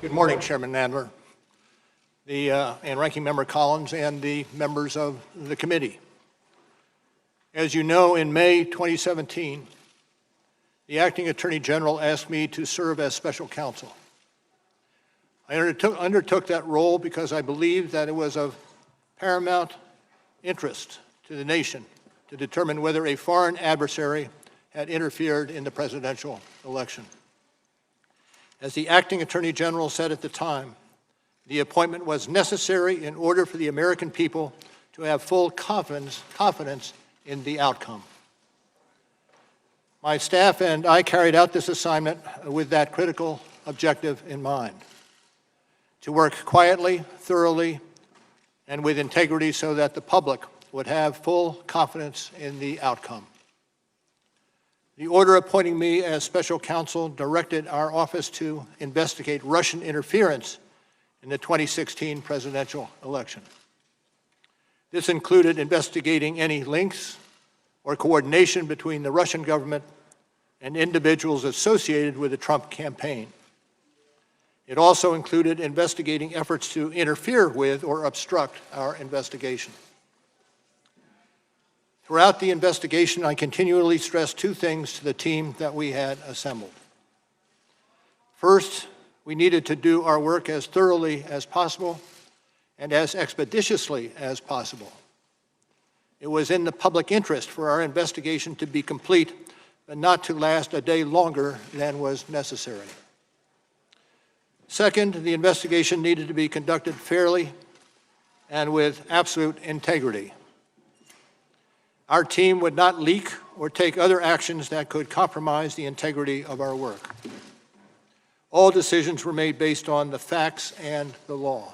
Good morning, Chairman Nadler, and Ranking Member Collins, and the members of the committee. As you know, in May 2017, the Acting Attorney General asked me to serve as special counsel. I undertook that role because I believed that it was of paramount interest to the nation to determine whether a foreign adversary had interfered in the presidential election. As the Acting Attorney General said at the time, the appointment was necessary in order for the American people to have full confidence in the outcome. My staff and I carried out this assignment with that critical objective in mind: to work quietly, thoroughly, and with integrity so that the public would have full confidence in the outcome. The order appointing me as special counsel directed our office to investigate Russian interference in the 2016 presidential election. This included investigating any links or coordination between the Russian government and individuals associated with the Trump campaign. It also included investigating efforts to interfere with or obstruct our investigation. Throughout the investigation, I continually stressed two things to the team that we had assembled. First, we needed to do our work as thoroughly as possible and as expeditiously as possible. It was in the public interest for our investigation to be complete, but not to last a day longer than was necessary. Second, the investigation needed to be conducted fairly and with absolute integrity. Our team would not leak or take other actions that could compromise the integrity of our work. All decisions were made based on the facts and the law.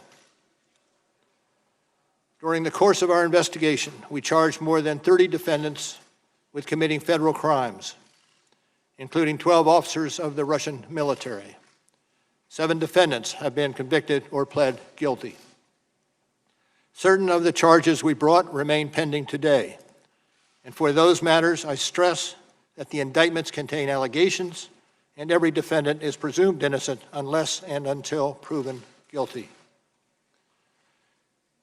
During the course of our investigation, we charged more than 30 defendants with committing federal crimes, including 12 officers of the Russian military. 7 defendants have been convicted or pled guilty. Certain of the charges we brought remain pending today. And for those matters, I stress that the indictments contain allegations, and every defendant is presumed innocent unless and until proven guilty.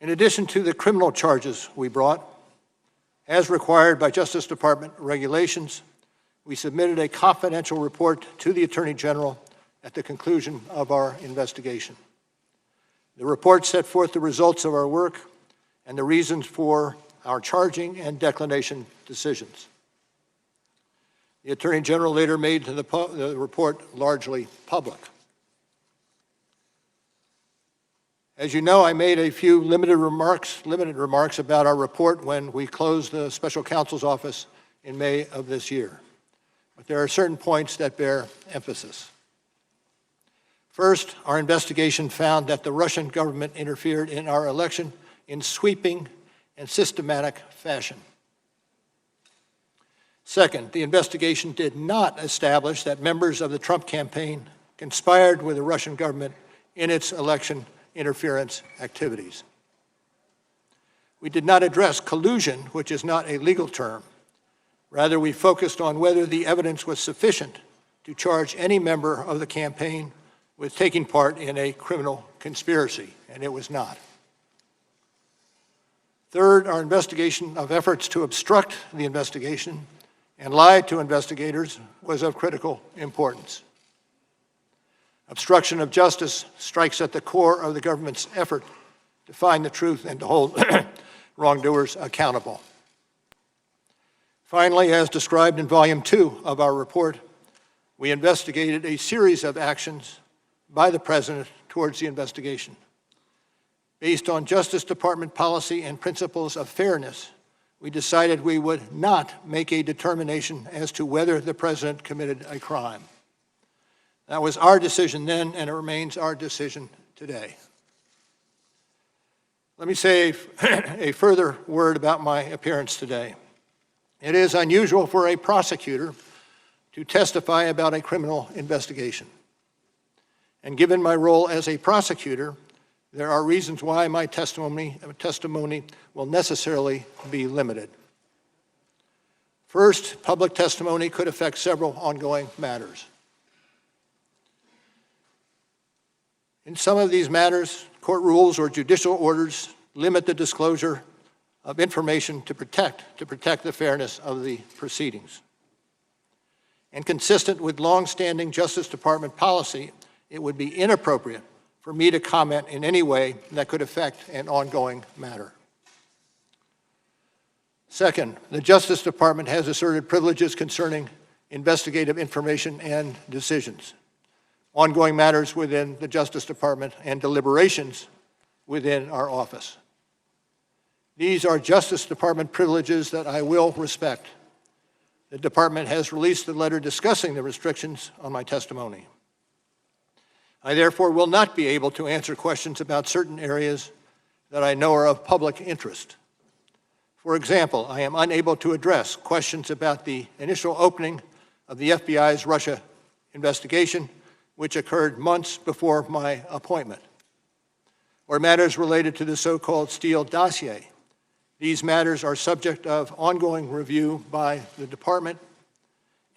In addition to the criminal charges we brought, as required by Justice Department regulations, we submitted a confidential report to the Attorney General at the conclusion of our investigation. The report set forth the results of our work and the reasons for our charging and declination decisions. The Attorney General later made the report largely public. As you know, I made a few limited remarks about our report when we closed the special counsel's office in May of this year. But there are certain points that bear emphasis. First, our investigation found that the Russian government interfered in our election in sweeping and systematic fashion. Second, the investigation did not establish that members of the Trump campaign conspired with the Russian government in its election interference activities. We did not address collusion, which is not a legal term. Rather, we focused on whether the evidence was sufficient to charge any member of the campaign with taking part in a criminal conspiracy, and it was not. Third, our investigation of efforts to obstruct the investigation and lie to investigators was of critical importance. Obstruction of justice strikes at the core of the government's effort to find the truth and to hold wrongdoers accountable. Finally, as described in Volume 2 of our report, we investigated a series of actions by the President towards the investigation. Based on Justice Department policy and principles of fairness, we decided we would not make a determination as to whether the President committed a crime. That was our decision then, and it remains our decision today. Let me say a further word about my appearance today. It is unusual for a prosecutor to testify about a criminal investigation. And given my role as a prosecutor, there are reasons why my testimony will necessarily be limited. First, public testimony could affect several ongoing matters. In some of these matters, court rules or judicial orders limit the disclosure of information to protect the fairness of the proceedings. And consistent with long-standing Justice Department policy, it would be inappropriate for me to comment in any way that could affect an ongoing matter. Second, the Justice Department has asserted privileges concerning investigative information and decisions, ongoing matters within the Justice Department, and deliberations within our office. These are Justice Department privileges that I will respect. The Department has released a letter discussing the restrictions on my testimony. I therefore will not be able to answer questions about certain areas that I know are of public interest. For example, I am unable to address questions about the initial opening of the FBI's Russia investigation, which occurred months before my appointment, or matters related to the so-called Steele dossier. These matters are subject of ongoing review by the Department.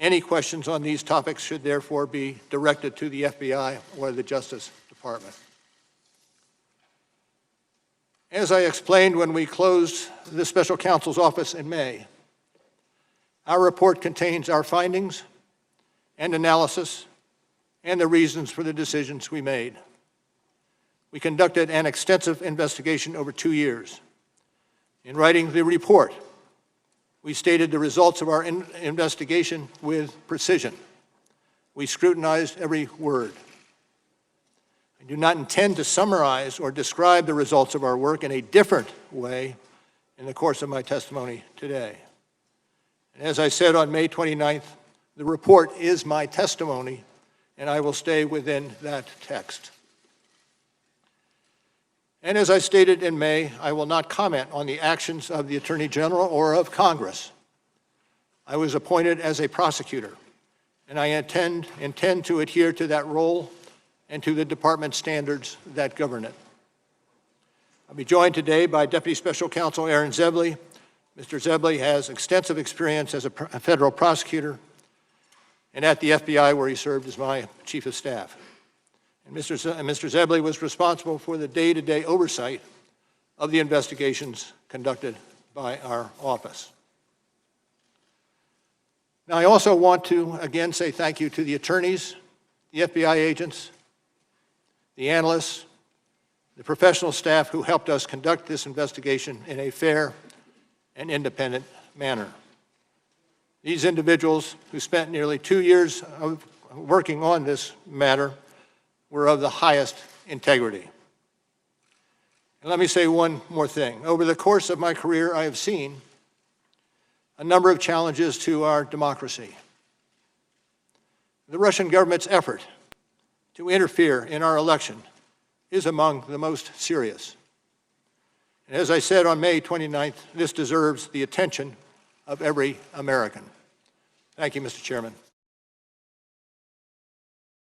Any questions on these topics should therefore be directed to the FBI or the Justice Department. As I explained when we closed the Special Counsel's office in May, our report contains our findings and analysis and the reasons for the decisions we made. We conducted an extensive investigation over 2 years. In writing the report, we stated the results of our investigation with precision. We scrutinized every word. I do not intend to summarize or describe the results of our work in a different way in the course of my testimony today. And as I said on May 29th, the report is my testimony, and I will stay within that text. And as I stated in May, I will not comment on the actions of the Attorney General or of Congress. I was appointed as a prosecutor, and I intend to adhere to that role and to the Department standards that govern it. I'll be joined today by Deputy Special Counsel Aaron Zebley. Mr. Zebley has extensive experience as a federal prosecutor and at the FBI, where he served as my Chief of Staff. And Mr. Zebley was responsible for the day-to-day oversight of the investigations conducted by our office. Now, I also want to again say thank you to the attorneys, the FBI agents, the analysts, the professional staff who helped us conduct this investigation in a fair and independent manner. These individuals who spent nearly 2 years of working on this matter were of the highest integrity. And let me say one more thing. Over the course of my career, I have seen a number of challenges to our democracy. The Russian government's effort to interfere in our election is among the most serious. And as I said on May 29th, this deserves the attention of every American. Thank you, Mr. Chairman.